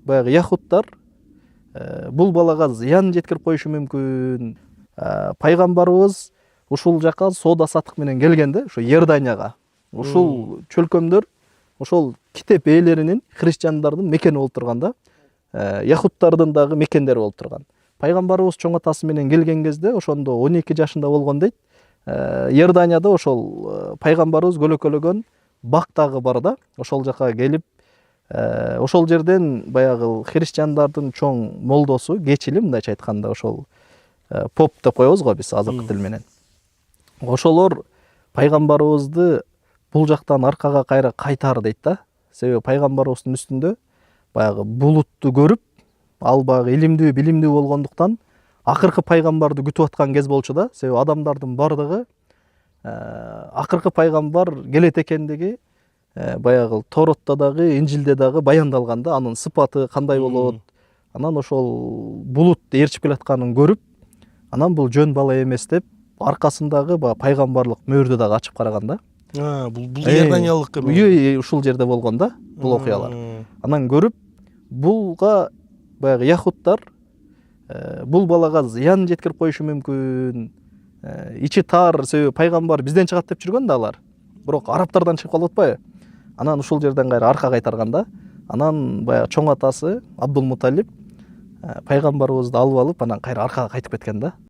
баягы яхудтар бул балага зыян жеткирип коюшу мүмкүн. Пайгамбарыбыз ушул жака соода саттык менен келген да, ошо Иорданияга. Ушул чөлкөмдөр ошол китеп ээлеринин, христиандардын мекени болуп турган да, яхудтардын дагы мекендери болуп турган. Пайгамбарыбыз чоң атасы менен келген кезде ошондо 12 жашында болгон дейт. Иорданияда ошол пайгамбарыбыз көлөкөлөгөн бак дагы бар да, ошол жака келип, ошол жерден баягы христиандардын чоң молдосу, кечили мындайча айтканда ошол поп деп коебуз го биз азыркы тил менен. Ошолор пайгамбарыбызды бул жактан аркага кайра кайтар дейт да. Себеби пайгамбарыбыздын үстүндө баягы булутту көрүп, ал баягы илимдүү, билимдүү болгондуктан акыркы пайгамбарды күтүп аткан кез болчу да. Себеби адамдардын бардыгы акыркы пайгамбар келет экендиги баягы Торотто дагы, Инжилде дагы баяндалган да, анын сыпаты кандай болот. Анан ошол булут ээрчип келатканын көрүп, анан бул жөн бала эмес деп, аркасындагы пайгамбарлык мөөрдү дагы ачып караган да. Бул Иорданиялык эме. Ушул жерде болгон да, бул окуялар. Анан көрүп, булга баягы яхудтар бул балага зыян жеткирип коюшу мүмкүн. Ичи тар, себеби пайгамбар бизден чыгат деп жүргөн да алар. Бирок арабтардан чыгып калып атпайбы? Анан ушул жерден кайра арка кайтарган да. Анан баягы чоң атасы Абдул Муталип пайгамбарыбызды алып алып, анан кайра аркага кайтып кеткен да.